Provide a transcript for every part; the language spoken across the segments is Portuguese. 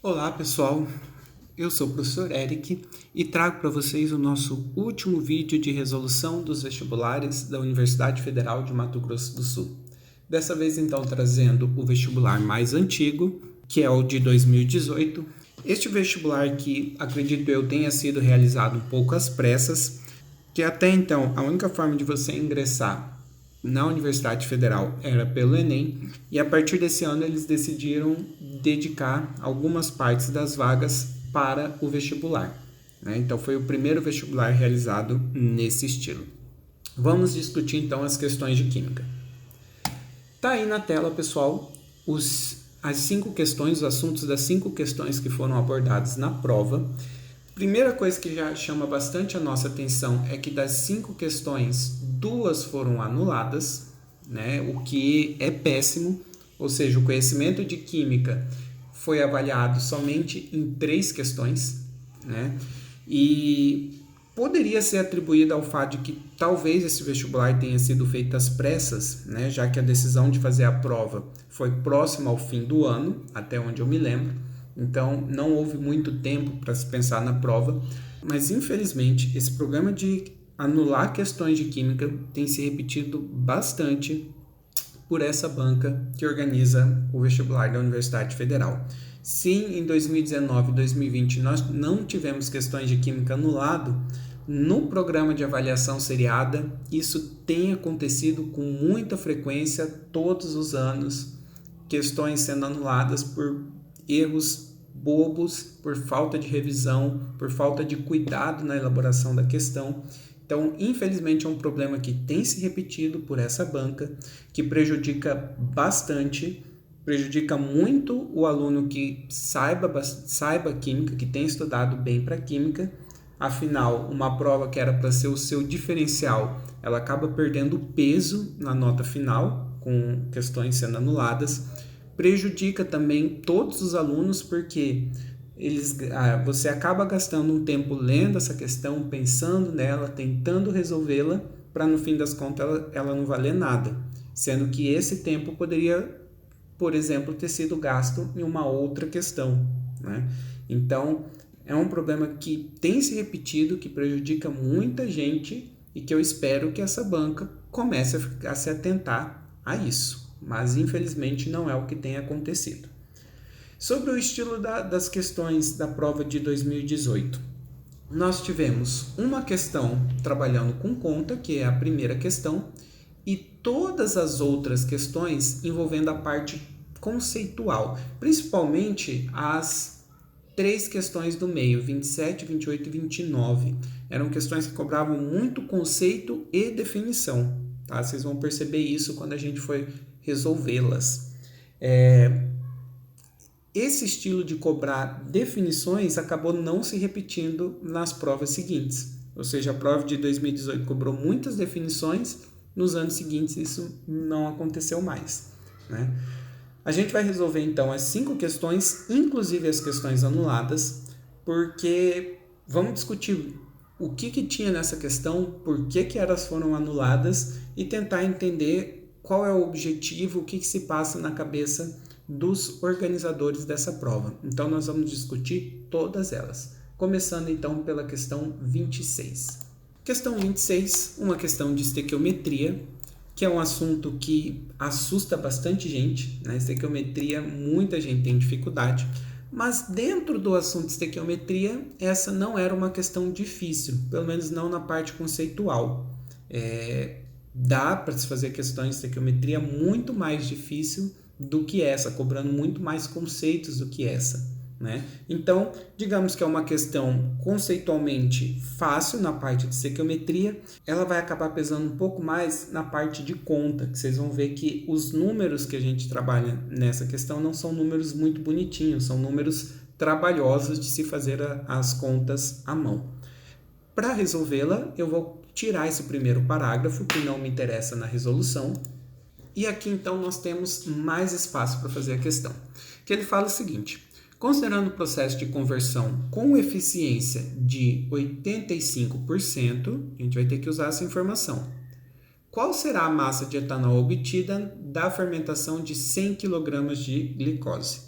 Olá pessoal, eu sou o professor Eric e trago para vocês o nosso último vídeo de resolução dos vestibulares da Universidade Federal de Mato Grosso do Sul. Dessa vez então trazendo o vestibular mais antigo, que é o de 2018. Este vestibular que acredito eu tenha sido realizado um pouco às pressas, que até então a única forma de você ingressar na Universidade Federal era pelo Enem, e a partir desse ano eles decidiram dedicar algumas partes das vagas para o vestibular, né? Então foi o primeiro vestibular realizado nesse estilo. Vamos discutir então as questões de Química. Tá aí na tela, pessoal, as 5 questões, os assuntos das 5 questões que foram abordadas na prova. Primeira coisa que já chama bastante a nossa atenção é que das 5 questões, 2 foram anuladas, né? O que é péssimo, ou seja, o conhecimento de Química foi avaliado somente em 3 questões, né? E poderia ser atribuído ao fato de que talvez esse vestibular tenha sido feito às pressas, né? Já que a decisão de fazer a prova foi próxima ao fim do ano, até onde eu me lembro. Então, não houve muito tempo para se pensar na prova, mas infelizmente esse problema de anular questões de Química tem se repetido bastante por essa banca que organiza o vestibular da Universidade Federal. Se em 2019 e 2020 nós não tivemos questões de Química anulado, no programa de avaliação seriada, isso tem acontecido com muita frequência todos os anos, questões sendo anuladas por erros bobos, por falta de revisão, por falta de cuidado na elaboração da questão. Então, infelizmente, é um problema que tem se repetido por essa banca, que prejudica bastante, prejudica muito o aluno que saiba Química, que tem estudado bem para Química. Afinal, uma prova que era para ser o seu diferencial, ela acaba perdendo peso na nota final, com questões sendo anuladas. Prejudica também todos os alunos, porque você acaba gastando um tempo lendo essa questão, pensando nela, tentando resolvê-la, para no fim das contas ela não valer nada, sendo que esse tempo poderia, por exemplo, ter sido gasto em uma outra questão, né? Então, é um problema que tem se repetido, que prejudica muita gente e que eu espero que essa banca comece a se atentar a isso. Mas infelizmente não é o que tem acontecido. Sobre o estilo das questões da prova de 2018, nós tivemos uma questão trabalhando com conta, que é a primeira questão, e todas as outras questões envolvendo a parte conceitual, principalmente as 3 questões do meio, 27, 28 e 29. Eram questões que cobravam muito conceito e definição, tá? Vocês vão perceber isso quando a gente for resolvê-las. Esse estilo de cobrar definições acabou não se repetindo nas provas seguintes. Ou seja, a prova de 2018 cobrou muitas definições, nos anos seguintes isso não aconteceu mais, né? A gente vai resolver então as 5 questões, inclusive as questões anuladas, porque vamos discutir o que tinha nessa questão, por que elas foram anuladas e tentar entender qual é o objetivo, o que se passa na cabeça dos organizadores dessa prova. Então, nós vamos discutir todas elas. Começando, então, pela questão 26. Questão 26, uma questão de estequiometria, que é um assunto que assusta bastante gente, né? Estequiometria, muita gente tem dificuldade, mas dentro do assunto de estequiometria, essa não era uma questão difícil, pelo menos não na parte conceitual. Dá para se fazer questões de estequiometria muito mais difícil do que essa, cobrando muito mais conceitos do que essa, né? Então, digamos que é uma questão conceitualmente fácil na parte de estequiometria, ela vai acabar pesando um pouco mais na parte de conta, que vocês vão ver que os números que a gente trabalha nessa questão não são números muito bonitinhos, são números trabalhosos de se fazer as contas à mão. Para resolvê-la, eu vou tirar esse primeiro parágrafo, que não me interessa na resolução, e aqui então nós temos mais espaço para fazer a questão, que ele fala o seguinte: considerando o processo de conversão com eficiência de 85%, a gente vai ter que usar essa informação. Qual será a massa de etanol obtida da fermentação de 100 kg de glicose?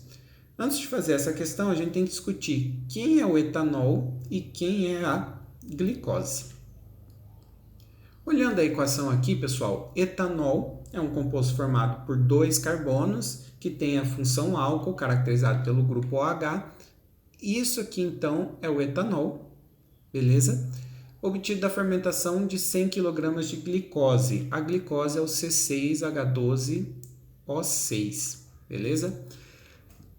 Antes de fazer essa questão, a gente tem que discutir quem é o etanol e quem é a glicose. Olhando a equação aqui, pessoal, etanol é um composto formado por 2 carbonos que tem a função álcool, caracterizado pelo grupo OH. Isso aqui, então, é o etanol, beleza? Obtido da fermentação de 100 kg de glicose. A glicose é o C6H12O6, beleza?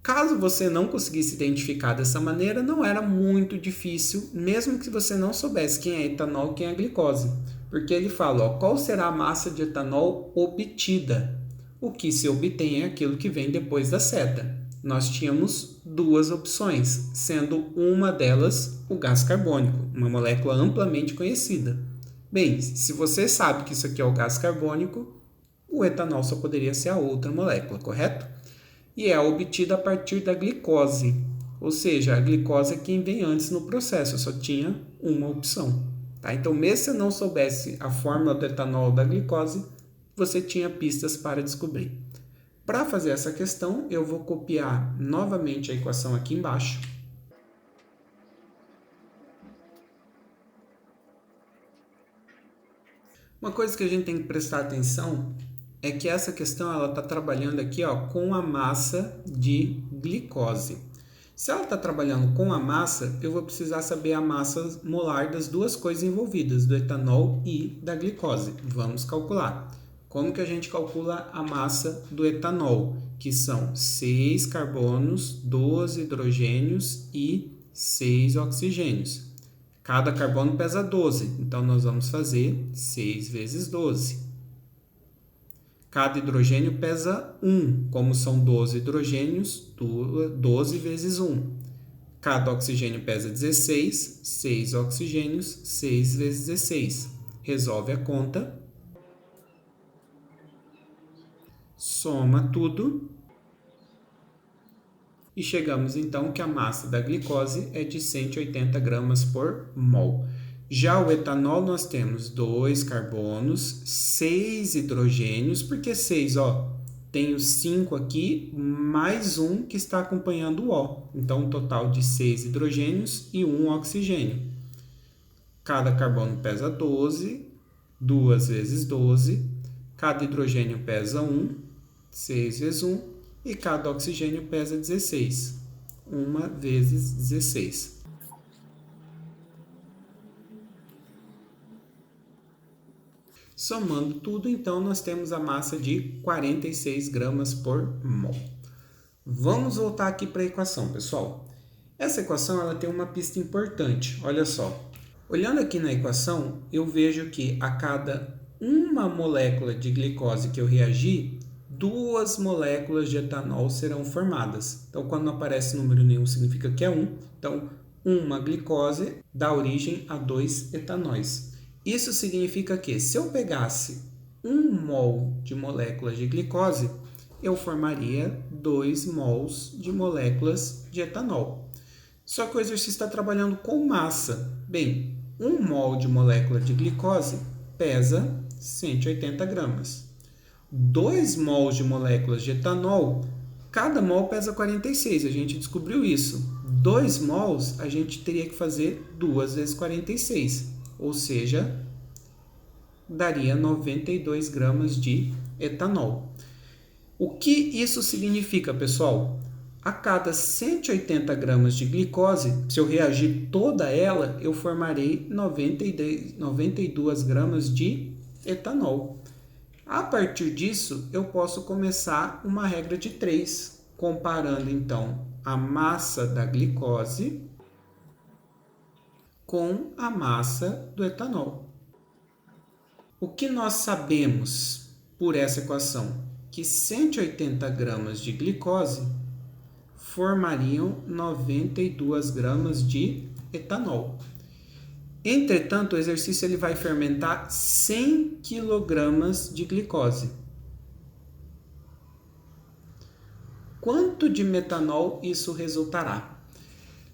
Caso você não conseguisse identificar dessa maneira, não era muito difícil, mesmo que você não soubesse quem é etanol e quem é glicose. Porque ele fala, ó, qual será a massa de etanol obtida? O que se obtém é aquilo que vem depois da seta. Nós tínhamos duas opções, sendo uma delas o gás carbônico, uma molécula amplamente conhecida. Bem, se você sabe que isso aqui é o gás carbônico, o etanol só poderia ser a outra molécula, correto? E é obtida a partir da glicose, ou seja, a glicose é quem vem antes no processo, só tinha uma opção. Tá? Então, mesmo se você não soubesse a fórmula do etanol ou da glicose, você tinha pistas para descobrir. Para fazer essa questão, eu vou copiar novamente a equação aqui embaixo. Uma coisa que a gente tem que prestar atenção é que essa questão ela está trabalhando aqui ó, com a massa de glicose. Se ela está trabalhando com a massa, eu vou precisar saber a massa molar das duas coisas envolvidas, do etanol e da glicose. Vamos calcular. Como que a gente calcula a massa do etanol? Que são 6 carbonos, 12 hidrogênios e 6 oxigênios. Cada carbono pesa 12, então nós vamos fazer 6 vezes 12. Cada hidrogênio pesa 1, como são 12 hidrogênios, 12 vezes 1. Cada oxigênio pesa 16, 6 oxigênios, 6 vezes 16. Resolve a conta. Soma tudo. E chegamos então que a massa da glicose é de 180 gramas por mol. Já o etanol nós temos 2 carbonos, 6 hidrogênios, porque 6, ó, tenho 5 aqui, mais um que está acompanhando o O. Então, um total de 6 hidrogênios e 1 oxigênio. Cada carbono pesa 12, 2 vezes 12. Cada hidrogênio pesa 1, 6 vezes 1. E cada oxigênio pesa 16, 1 vezes 16. Somando tudo, então, nós temos a massa de 46 gramas por mol. Vamos voltar aqui para a equação, pessoal. Essa equação ela tem uma pista importante, olha só. Olhando aqui na equação, eu vejo que a cada uma molécula de glicose que eu reagir, 2 moléculas de etanol serão formadas. Então, quando não aparece número nenhum, significa que é 1. Então, uma glicose dá origem a 2 etanóis. Isso significa que, se eu pegasse 1 mol de moléculas de glicose, eu formaria 2 mols de moléculas de etanol. Só que o exercício está trabalhando com massa. Bem, 1 mol de molécula de glicose pesa 180 gramas. 2 mols de moléculas de etanol, cada mol pesa 46, a gente descobriu isso. 2 mols a gente teria que fazer 2 vezes 46, ou seja, daria 92 gramas de etanol. O que isso significa, pessoal? A cada 180 gramas de glicose, se eu reagir toda ela, eu formarei 92 gramas de etanol. A partir disso, eu posso começar uma regra de 3, comparando então a massa da glicose com a massa do etanol. O que nós sabemos por essa equação? Que 180 gramas de glicose formariam 92 gramas de etanol. Entretanto, o exercício ele vai fermentar 100 kg de glicose. Quanto de metanol isso resultará?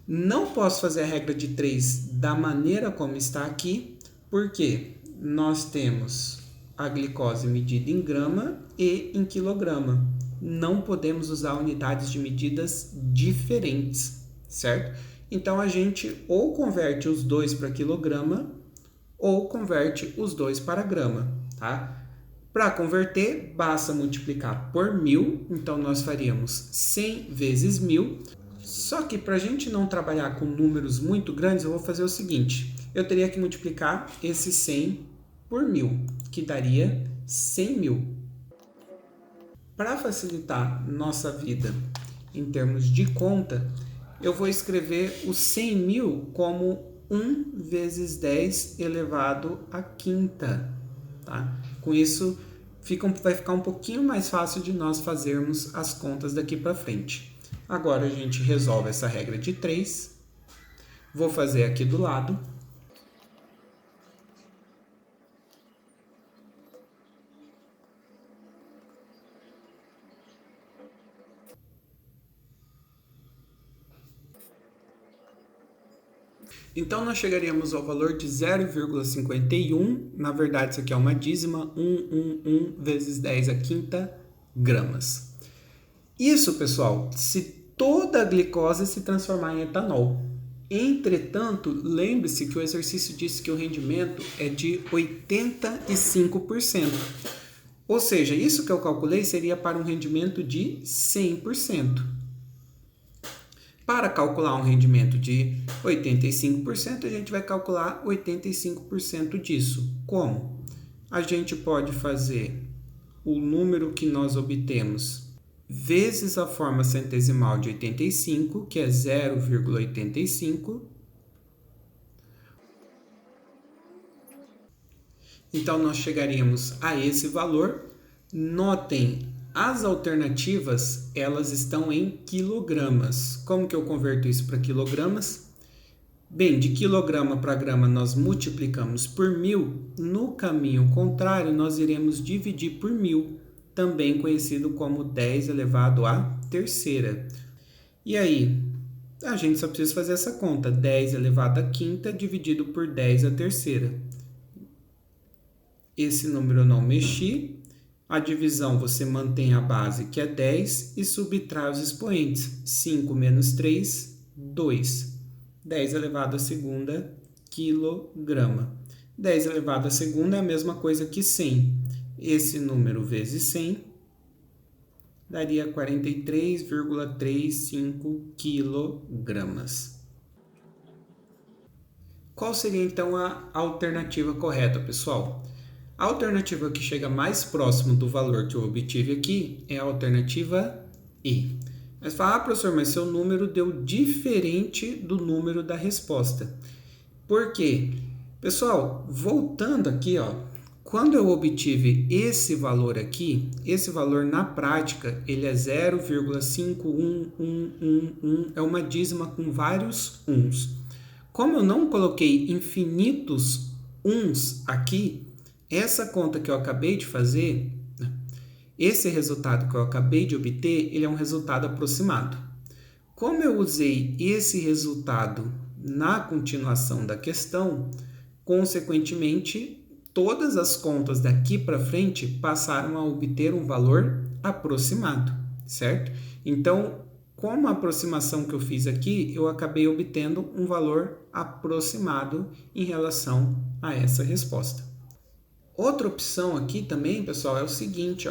Não posso fazer a regra de 3 da maneira como está aqui, porque nós temos a glicose medida em grama e em quilograma. não podemos usar unidades de medidas diferentes, certo? Então, a gente ou converte os dois para quilograma ou converte os dois para grama, tá? Para converter, basta multiplicar por 1000, então nós faríamos 100 vezes 1000. Só que para a gente não trabalhar com números muito grandes, eu vou fazer o seguinte, eu teria que multiplicar esse 100 por 1000, que daria 100.000. Para facilitar nossa vida em termos de conta, eu vou escrever os 100.000 como 1 vezes 10 elevado à quinta. Tá? Com isso, vai ficar um pouquinho mais fácil de nós fazermos as contas daqui para frente. Agora a gente resolve essa regra de 3. Vou fazer aqui do lado. Então, nós chegaríamos ao valor de 0,51. Na verdade, isso aqui é uma dízima, 1 vezes 10 à quinta gramas. Isso, pessoal, se toda a glicose se transformar em etanol. Entretanto, lembre-se que o exercício disse que o rendimento é de 85%. Ou seja, isso que eu calculei seria para um rendimento de 100%. Para calcular um rendimento de 85%, a gente vai calcular 85% disso. Como? A gente pode fazer o número que nós obtemos vezes a forma centesimal de 85, que é 0,85. Então, nós chegaríamos a esse valor. Notem, as alternativas, elas estão em quilogramas. Como que eu converto isso para quilogramas? Bem, de quilograma para grama nós multiplicamos por 1000. No caminho contrário, nós iremos dividir por 1000, também conhecido como 10 elevado à terceira. E aí, a gente só precisa fazer essa conta. 10 elevado à quinta dividido por 10 à terceira. Esse número eu não mexi. A divisão você mantém a base, que é 10, e subtrai os expoentes. 5 menos 3, 2. 10 elevado à segunda, quilograma. 10 elevado à segunda é a mesma coisa que 100. Esse número vezes 100 daria 43,35 quilogramas. Qual seria então a alternativa correta, pessoal? A alternativa que chega mais próximo do valor que eu obtive aqui é a alternativa E. Mas fala, professor, mas seu número deu diferente do número da resposta. Por quê? Pessoal, voltando aqui, quando eu obtive esse valor aqui, esse valor na prática, ele é 0,51111, é uma dízima com vários uns. Como eu não coloquei infinitos uns aqui, essa conta que eu acabei de fazer, esse resultado que eu acabei de obter, ele é um resultado aproximado. Como eu usei esse resultado na continuação da questão, consequentemente, todas as contas daqui para frente passaram a obter um valor aproximado, certo? Então, como a aproximação que eu fiz aqui, eu acabei obtendo um valor aproximado em relação a essa resposta. Outra opção aqui também, pessoal, é o seguinte,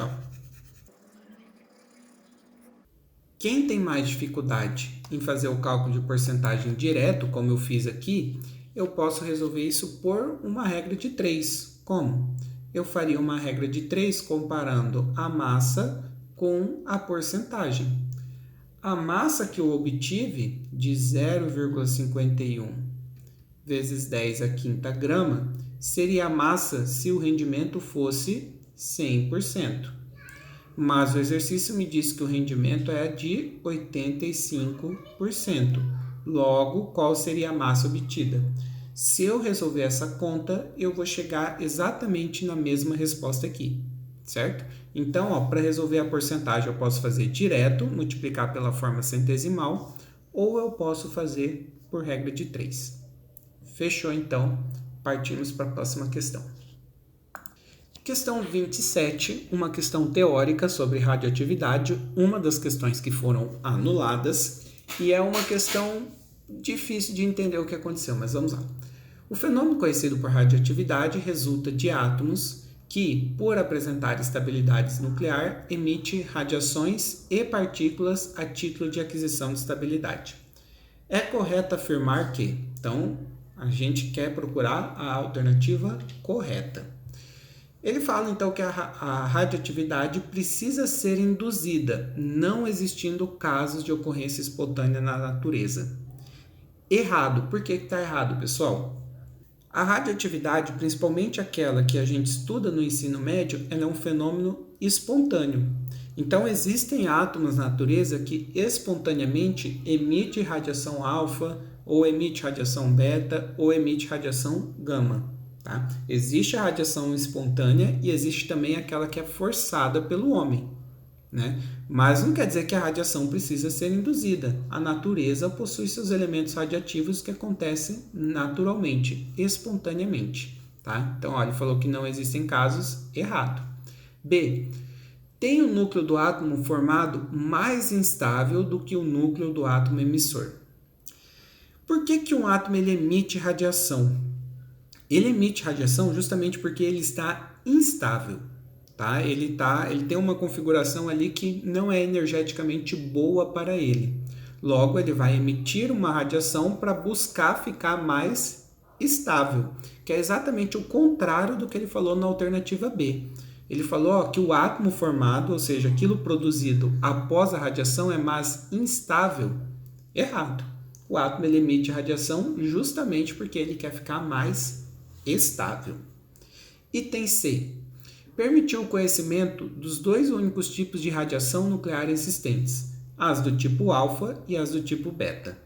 Quem tem mais dificuldade em fazer o cálculo de porcentagem direto, como eu fiz aqui, eu posso resolver isso por uma regra de 3. Como? Eu faria uma regra de 3 comparando a massa com a porcentagem. A massa que eu obtive de 0,51 vezes 10 à quinta grama seria a massa se o rendimento fosse 100%. Mas o exercício me diz que o rendimento é de 85%. Logo, qual seria a massa obtida? Se eu resolver essa conta, eu vou chegar exatamente na mesma resposta aqui, certo? Então, para resolver a porcentagem, eu posso fazer direto, multiplicar pela forma centesimal, ou eu posso fazer por regra de 3. Fechou, então. Partimos para a próxima questão. Questão 27, uma questão teórica sobre radioatividade, uma das questões que foram anuladas, e é uma questão difícil de entender o que aconteceu, mas vamos lá. O fenômeno conhecido por radioatividade resulta de átomos que, por apresentar estabilidade nuclear, emite radiações e partículas a título de aquisição de estabilidade. É correto afirmar que, então, a gente quer procurar a alternativa correta. Ele fala então que a radioatividade precisa ser induzida, não existindo casos de ocorrência espontânea na natureza. Errado. Por que está errado, pessoal? A radioatividade, principalmente aquela que a gente estuda no ensino médio, ela é um fenômeno espontâneo. Então, existem átomos na natureza que espontaneamente emitem radiação alfa, ou emite radiação beta, ou emite radiação gama. Tá? Existe a radiação espontânea e existe também aquela que é forçada pelo homem. Né? Mas não quer dizer que a radiação precisa ser induzida. A natureza possui seus elementos radiativos que acontecem naturalmente, espontaneamente. Tá? Então, olha, ele falou que não existem casos, errado. B. Tem o núcleo do átomo formado mais instável do que o núcleo do átomo emissor. Por que um átomo ele emite radiação? Ele emite radiação justamente porque ele está instável. Tá? Ele tem uma configuração ali que não é energeticamente boa para ele. Logo, ele vai emitir uma radiação para buscar ficar mais estável, que é exatamente o contrário do que ele falou na alternativa B. Ele falou que o átomo formado, ou seja, aquilo produzido após a radiação, é mais instável. Errado. O átomo ele emite radiação justamente porque ele quer ficar mais estável. Item C. Permitiu o conhecimento dos dois únicos tipos de radiação nuclear existentes, as do tipo alfa e as do tipo beta.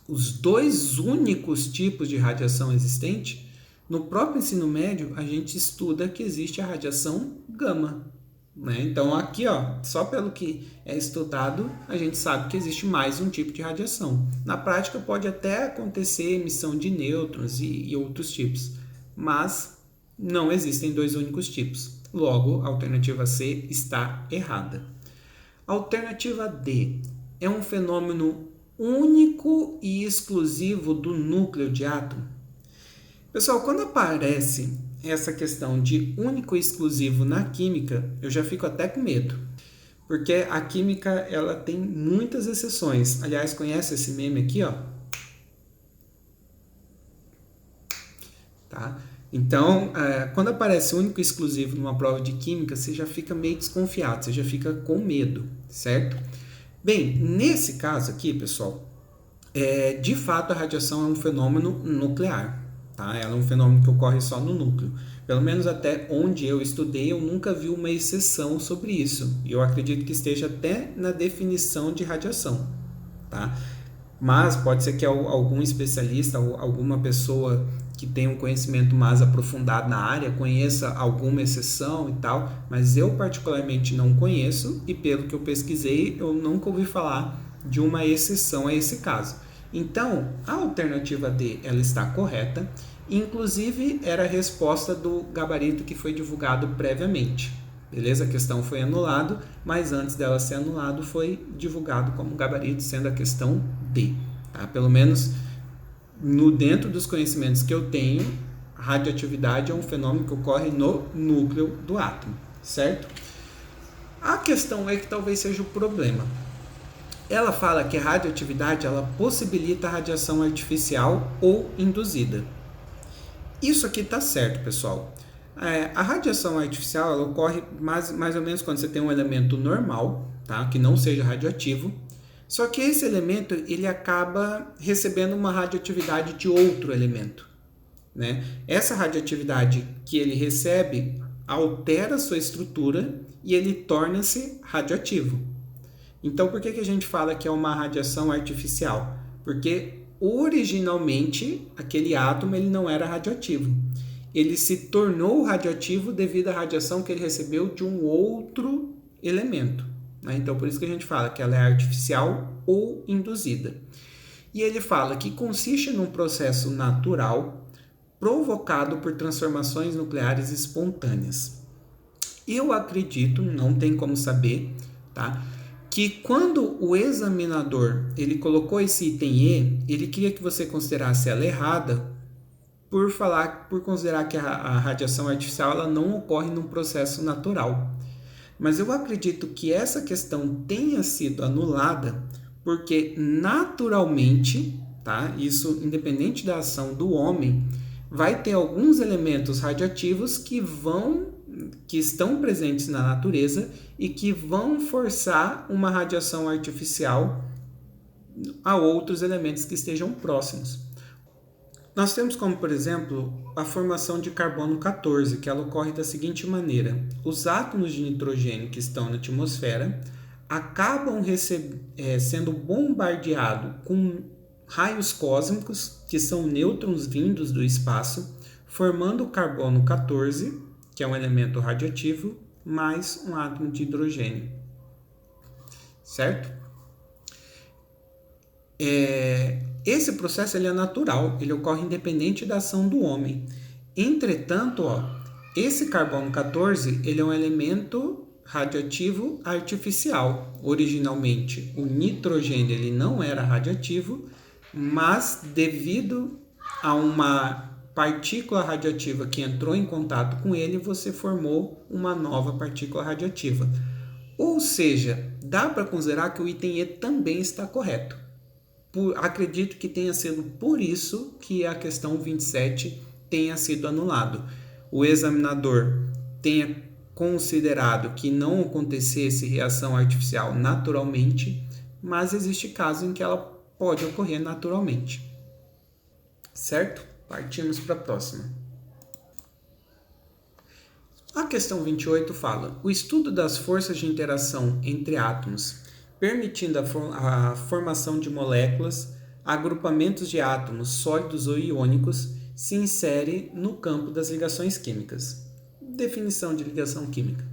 Os dois únicos tipos de radiação existente, no próprio ensino médio, a gente estuda que existe a radiação gama. Né? Então, aqui, só pelo que é estudado, a gente sabe que existe mais um tipo de radiação. Na prática, pode até acontecer emissão de nêutrons e outros tipos, mas não existem dois únicos tipos. Logo, a alternativa C está errada. A alternativa D é um fenômeno único e exclusivo do núcleo de átomo. Pessoal, quando aparece essa questão de único e exclusivo na química, eu já fico até com medo. Porque a química, ela tem muitas exceções. Aliás, conhece esse meme aqui, ó? Tá? Então, quando aparece único e exclusivo numa prova de química, você já fica meio desconfiado, você já fica com medo, certo? Bem, nesse caso aqui, pessoal, de fato a radiação é um fenômeno nuclear. Tá? Ela é um fenômeno que ocorre só no núcleo. Pelo menos até onde eu estudei, eu nunca vi uma exceção sobre isso. E eu acredito que esteja até na definição de radiação. Tá? Mas pode ser que algum especialista ou alguma pessoa que tenha um conhecimento mais aprofundado na área conheça alguma exceção e tal, mas eu particularmente não conheço e pelo que eu pesquisei, eu nunca ouvi falar de uma exceção a esse caso. Então, a alternativa D ela está correta, inclusive era a resposta do gabarito que foi divulgado previamente. Beleza? A questão foi anulada, mas antes dela ser anulada foi divulgado como gabarito, sendo a questão D. Tá? Pelo menos dentro dos conhecimentos que eu tenho, a radioatividade é um fenômeno que ocorre no núcleo do átomo, certo? A questão é que talvez seja o problema. Ela fala que a radioatividade ela possibilita a radiação artificial ou induzida. Isso aqui está certo, pessoal. A radiação artificial ela ocorre mais ou menos quando você tem um elemento normal, tá? Que não seja radioativo, só que esse elemento ele acaba recebendo uma radioatividade de outro elemento. Né? Essa radioatividade que ele recebe altera sua estrutura e ele torna-se radioativo. Então, por que a gente fala que é uma radiação artificial? Porque originalmente aquele átomo ele não era radioativo. Ele se tornou radioativo devido à radiação que ele recebeu de um outro elemento. Né? Então, por isso que a gente fala que ela é artificial ou induzida. E ele fala que consiste num processo natural provocado por transformações nucleares espontâneas. Eu acredito, não tem como saber, tá? Que quando o examinador ele colocou esse item E, ele queria que você considerasse ela errada por considerar que a radiação artificial ela não ocorre num processo natural. Mas eu acredito que essa questão tenha sido anulada porque naturalmente, tá? Isso independente da ação do homem, vai ter alguns elementos radioativos que estão presentes na natureza e que vão forçar uma radiação artificial a outros elementos que estejam próximos. Nós temos como, por exemplo, a formação de carbono 14, que ela ocorre da seguinte maneira. Os átomos de nitrogênio que estão na atmosfera acabam sendo bombardeados com raios cósmicos, que são nêutrons vindos do espaço, formando o carbono 14, que é um elemento radioativo, mais um átomo de hidrogênio. Certo? Esse processo ele é natural, ele ocorre independente da ação do homem. Entretanto, esse carbono 14 ele é um elemento radioativo artificial. Originalmente, o nitrogênio ele não era radioativo, mas devido a uma partícula radioativa que entrou em contato com ele, você formou uma nova partícula radioativa. Ou seja, dá para considerar que o item E também está correto. Acredito que tenha sido por isso que a questão 27 tenha sido anulado. O examinador tenha considerado que não acontecesse reação artificial naturalmente, mas existe caso em que ela pode ocorrer naturalmente. Certo? Partimos para a próxima. A questão 28 fala: o estudo das forças de interação entre átomos, permitindo a formação de moléculas, agrupamentos de átomos sólidos ou iônicos, se insere no campo das ligações químicas. Definição de ligação química.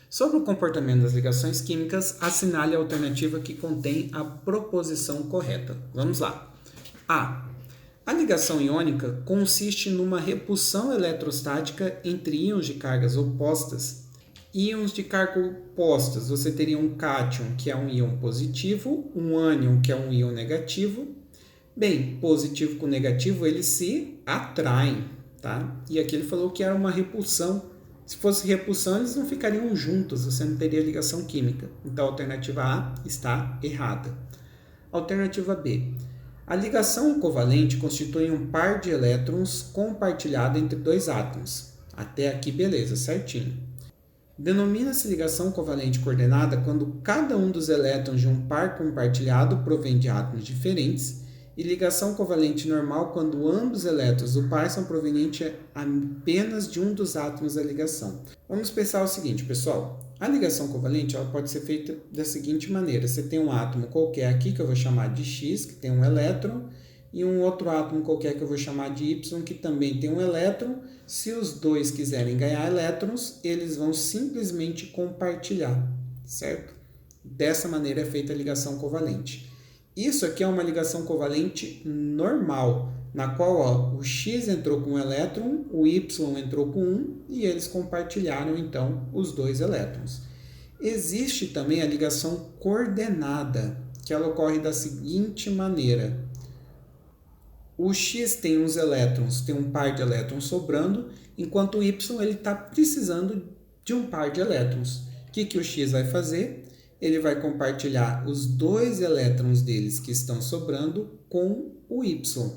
Sobre o comportamento das ligações químicas, assinale a alternativa que contém a proposição correta. Vamos lá. A ligação iônica consiste numa repulsão eletrostática entre íons de cargas opostas. Íons de carga opostas, você teria um cátion, que é um íon positivo, um ânion, que é um íon negativo. Bem, positivo com negativo, eles se atraem, tá? E aqui ele falou que era uma repulsão. Se fosse repulsão, eles não ficariam juntos, você não teria ligação química. Então, a alternativa A está errada. Alternativa B. A ligação covalente constitui um par de elétrons compartilhado entre dois átomos. Até aqui, beleza, certinho. Denomina-se ligação covalente coordenada quando cada um dos elétrons de um par compartilhado provém de átomos diferentes, e ligação covalente normal quando ambos os elétrons do par são provenientes apenas de um dos átomos da ligação. Vamos pensar o seguinte, pessoal. A ligação covalente ela pode ser feita da seguinte maneira. Você tem um átomo qualquer aqui, que eu vou chamar de X, que tem um elétron, e um outro átomo qualquer que eu vou chamar de Y, que também tem um elétron. Se os dois quiserem ganhar elétrons, eles vão simplesmente compartilhar, certo? Dessa maneira é feita a ligação covalente. Isso aqui é uma ligação covalente normal, na qual o X entrou com um elétron, o Y entrou com um, e eles compartilharam, então, os dois elétrons. Existe também a ligação coordenada, que ela ocorre da seguinte maneira. O X tem uns elétrons, tem um par de elétrons sobrando, enquanto o Y está precisando de um par de elétrons. O que o X vai fazer? Ele vai compartilhar os dois elétrons deles que estão sobrando com o Y.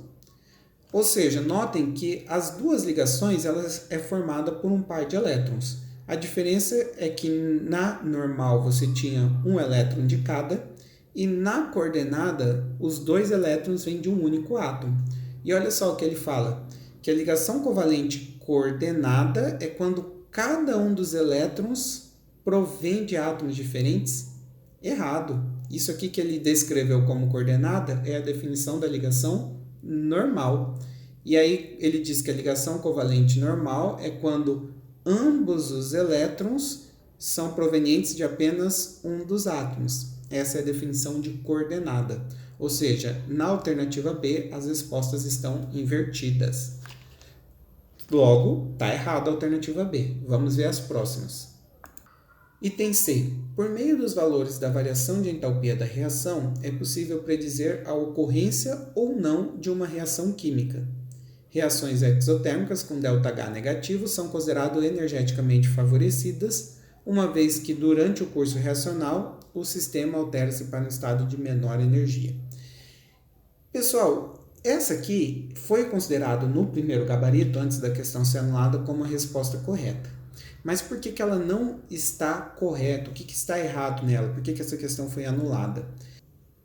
Ou seja, notem que as duas ligações elas é formada por um par de elétrons. A diferença é que na normal você tinha um elétron de cada e na coordenada os dois elétrons vêm de um único átomo. E olha só o que ele fala, que a ligação covalente coordenada é quando cada um dos elétrons provém de átomos diferentes. Errado. Isso aqui que ele descreveu como coordenada é a definição da ligação normal. E aí ele diz que a ligação covalente normal é quando ambos os elétrons são provenientes de apenas um dos átomos. Essa é a definição de coordenada. Ou seja, na alternativa B, as respostas estão invertidas. Logo, está errado a alternativa B. Vamos ver as próximas. Item C. Por meio dos valores da variação de entalpia da reação, é possível predizer a ocorrência ou não de uma reação química. Reações exotérmicas com ΔH negativo são consideradas energeticamente favorecidas, uma vez que durante o curso reacional o sistema altera-se para um estado de menor energia. Pessoal, essa aqui foi considerada no primeiro gabarito, antes da questão ser anulada, como a resposta correta. Mas por que ela não está correta? O que está errado nela? Por que essa questão foi anulada?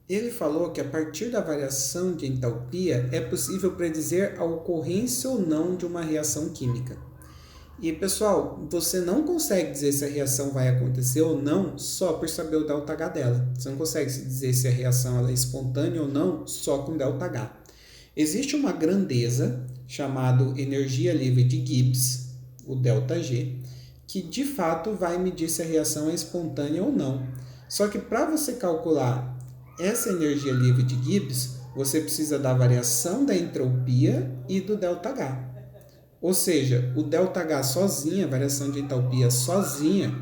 Ele falou que a partir da variação de entalpia é possível predizer a ocorrência ou não de uma reação química. E pessoal, você não consegue dizer se a reação vai acontecer ou não só por saber o ΔH dela. Você não consegue dizer se a reação ela é espontânea ou não só com ΔH. Existe uma grandeza chamada energia livre de Gibbs, o ΔG, que de fato vai medir se a reação é espontânea ou não. Só que para você calcular essa energia livre de Gibbs, você precisa da variação da entropia e do ΔH. Ou seja, o ΔH sozinha, a variação de entalpia sozinha,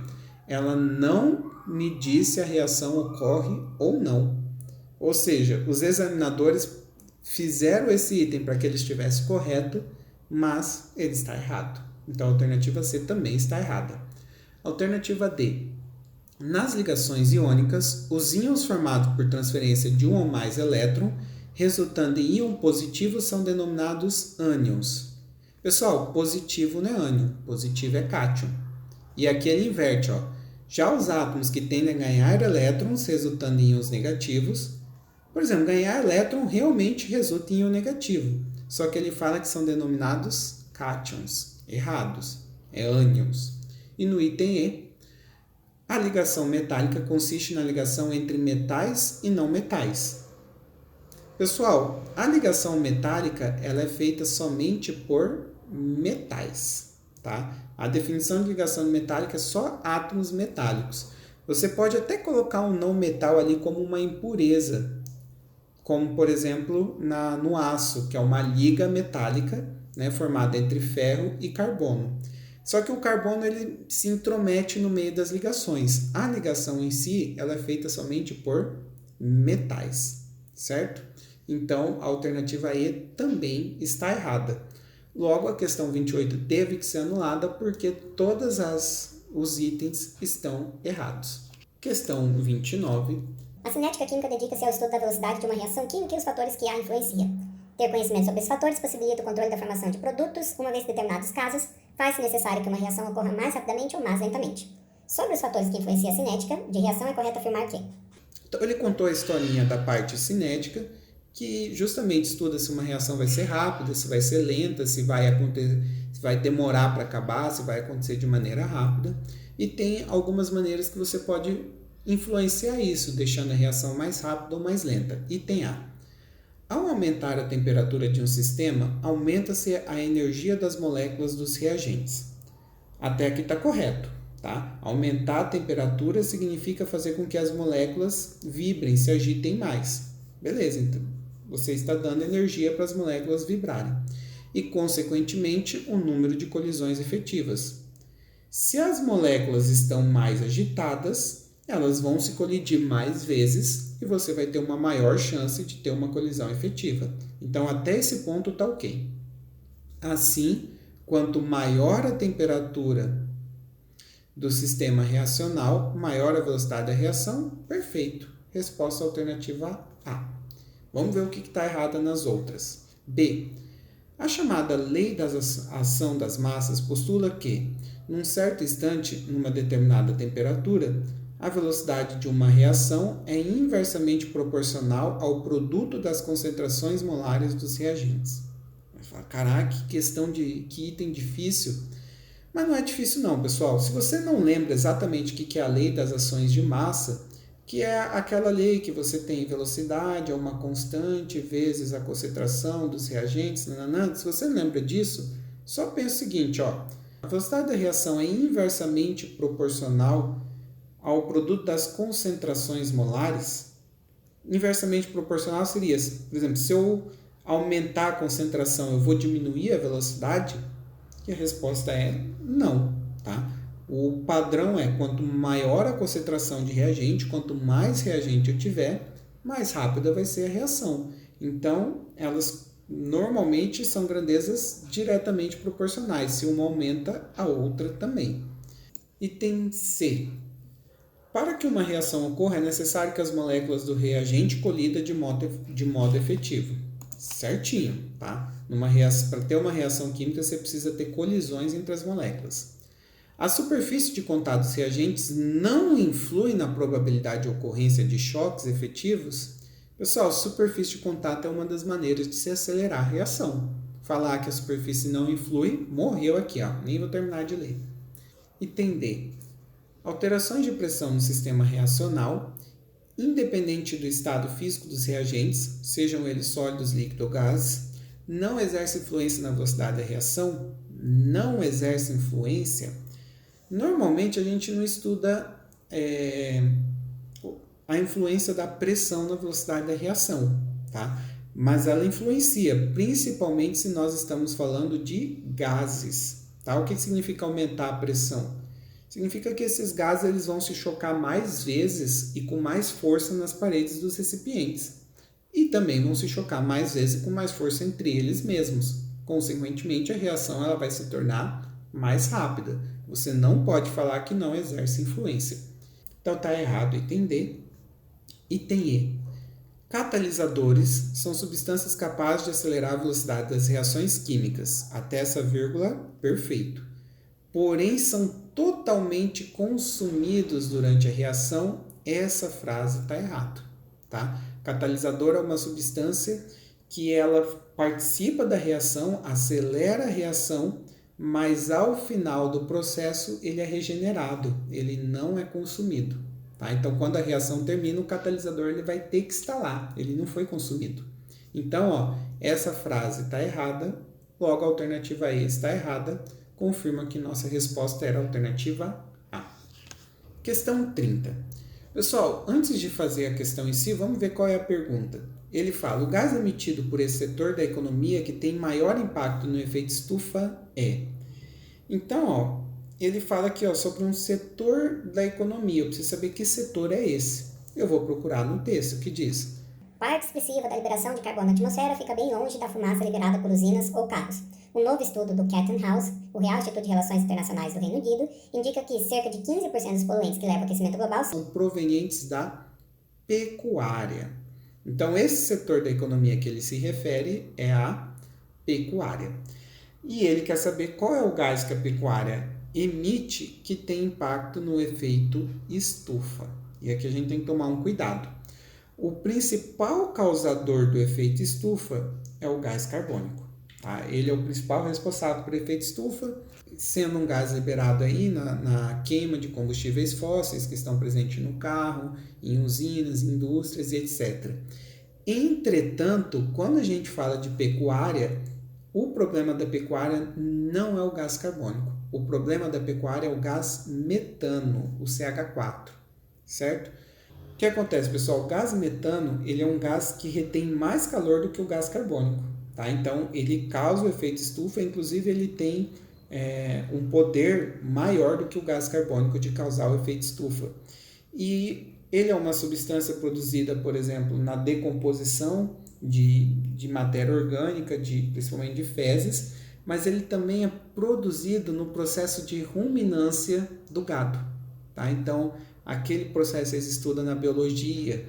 ela não medir se a reação ocorre ou não. Ou seja, os examinadores fizeram esse item para que ele estivesse correto, mas ele está errado. Então a alternativa C também está errada. Alternativa D. Nas ligações iônicas, os íons formados por transferência de um ou mais elétron, resultando em íon positivo, são denominados ânions. Pessoal, positivo não é ânion, positivo é cátion. E aqui ele inverte, ó. Já os átomos que tendem a ganhar elétrons, resultando em íons negativos, por exemplo, ganhar elétron realmente resulta em íon negativo, só que ele fala que são denominados cátions, errados, é ânions. E no item E, a ligação metálica consiste na ligação entre metais e não metais. Pessoal, a ligação metálica ela é feita somente por metais, tá? A definição de ligação metálica é só átomos metálicos. Você pode até colocar um não metal ali como uma impureza, como por exemplo no aço, que é uma liga metálica, né, formada entre ferro e carbono. Só que o carbono ele se intromete no meio das ligações. A ligação em si ela é feita somente por metais, certo? Então a alternativa E também está errada. Logo, a questão 28 teve que ser anulada porque todos os itens estão errados. Questão 29. A cinética química dedica-se ao estudo da velocidade de uma reação química e os fatores que a influenciam. Ter conhecimento sobre esses fatores possibilita o controle da formação de produtos, uma vez que em determinados casos faz-se necessário que uma reação ocorra mais rapidamente ou mais lentamente. Sobre os fatores que influenciam a cinética de reação, é correto afirmar que... Então, ele contou a historinha da parte cinética, que justamente estuda se uma reação vai ser rápida, se vai ser lenta, se vai demorar para acabar, se vai acontecer de maneira rápida. E tem algumas maneiras que você pode influenciar isso, deixando a reação mais rápida ou mais lenta. Item A. Ao aumentar a temperatura de um sistema, aumenta-se a energia das moléculas dos reagentes. Até aqui está correto, tá? Aumentar a temperatura significa fazer com que as moléculas vibrem, se agitem mais. Beleza, então você está dando energia para as moléculas vibrarem. E, consequentemente, o número de colisões efetivas. Se as moléculas estão mais agitadas, elas vão se colidir mais vezes e você vai ter uma maior chance de ter uma colisão efetiva. Então, até esse ponto está ok. Assim, quanto maior a temperatura do sistema reacional, maior a velocidade da reação, perfeito. Resposta alternativa A. Vamos ver o que está errado nas outras. B. A chamada lei da ação das massas postula que, num certo instante, numa determinada temperatura, a velocidade de uma reação é inversamente proporcional ao produto das concentrações molares dos reagentes. Vai falar, caraca, que item difícil. Mas não é difícil não, pessoal. Se você não lembra exatamente o que é a lei das ações de massa, que é aquela lei que você tem velocidade é uma constante vezes a concentração dos reagentes, nananã. Se você lembra disso, só pensa o seguinte, ó, a velocidade da reação é inversamente proporcional ao produto das concentrações molares. Inversamente proporcional seria, por exemplo, se eu aumentar a concentração, eu vou diminuir a velocidade. E a resposta é não, tá? O padrão é quanto maior a concentração de reagente, quanto mais reagente eu tiver, mais rápida vai ser a reação. Então, elas normalmente são grandezas diretamente proporcionais. Se uma aumenta, a outra também. Item C. Para que uma reação ocorra, é necessário que as moléculas do reagente colidam de modo efetivo. Certinho, tá? Para ter uma reação química, você precisa ter colisões entre as moléculas. A superfície de contato dos reagentes não influi na probabilidade de ocorrência de choques efetivos? Pessoal, superfície de contato é uma das maneiras de se acelerar a reação. Falar que a superfície não influi, morreu aqui, ó. Nem vou terminar de ler. Item D. Alterações de pressão no sistema reacional, independente do estado físico dos reagentes, sejam eles sólidos, líquidos ou gases, não exerce influência na velocidade da reação? Não exerce influência? Normalmente a gente não estuda a influência da pressão na velocidade da reação, tá? Mas ela influencia, principalmente se nós estamos falando de gases, tá? O que significa aumentar a pressão? Significa que esses gases eles vão se chocar mais vezes e com mais força nas paredes dos recipientes. E também vão se chocar mais vezes e com mais força entre eles mesmos. Consequentemente, a reação ela vai se tornar mais rápida. Você não pode falar que não exerce influência. Então está errado item D. Item E. Catalisadores são substâncias capazes de acelerar a velocidade das reações químicas. Até essa vírgula, perfeito. Porém, são totalmente consumidos durante a reação. Essa frase está errada, tá? Catalisador é uma substância que ela participa da reação, acelera a reação, mas ao final do processo ele é regenerado, ele não é consumido, tá? Então, quando a reação termina, o catalisador ele vai ter que estar lá, ele não foi consumido. Então, ó, essa frase está errada, logo a alternativa E está errada, confirma que nossa resposta era a alternativa A. Questão 30. Pessoal, antes de fazer a questão em si, vamos ver qual é a pergunta. Ele fala, o gás emitido por esse setor da economia que tem maior impacto no efeito estufa é... Então, ó, ele fala aqui ó, sobre um setor da economia. Eu preciso saber que setor é esse. Eu vou procurar no texto que diz... Parte expressiva da liberação de carbono na atmosfera fica bem longe da fumaça liberada por usinas ou carros. Um novo estudo do Chatham House, o Real Instituto de Relações Internacionais do Reino Unido, indica que cerca de 15% dos poluentes que levam ao aquecimento global são provenientes da pecuária. Então, esse setor da economia que ele se refere é a pecuária. E ele quer saber qual é o gás que a pecuária emite que tem impacto no efeito estufa. E aqui a gente tem que tomar um cuidado. O principal causador do efeito estufa é o gás carbônico. Tá? Ele é o principal responsável por efeito estufa, sendo um gás liberado aí na queima de combustíveis fósseis que estão presentes no carro, em usinas, indústrias e etc. Entretanto, quando a gente fala de pecuária, o problema da pecuária não é o gás carbônico. O problema da pecuária é o gás metano, o CH4, certo? O que acontece, pessoal? O gás metano ele é um gás que retém mais calor do que o gás carbônico. Tá? Então, ele causa o efeito estufa, inclusive ele tem um poder maior do que o gás carbônico de causar o efeito estufa. E ele é uma substância produzida, por exemplo, na decomposição de matéria orgânica, principalmente de fezes, mas ele também é produzido no processo de ruminância do gado. Tá? Então, aquele processo eles estudam na biologia,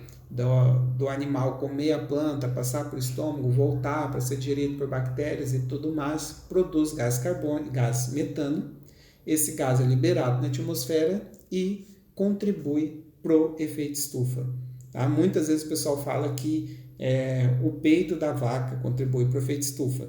do animal comer a planta, passar para o estômago, voltar para ser digerido por bactérias e tudo mais, produz gás carbônico, gás metano. Esse gás é liberado na atmosfera e contribui para o efeito estufa. Tá? Muitas vezes o pessoal fala que o peido da vaca contribui para o efeito estufa.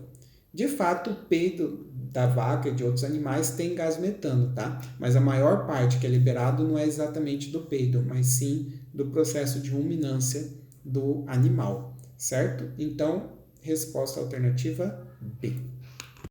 De fato, o peido da vaca e de outros animais tem gás metano, tá? Mas a maior parte que é liberado não é exatamente do peido, mas sim do processo de ruminância do animal, certo? Então, resposta alternativa B.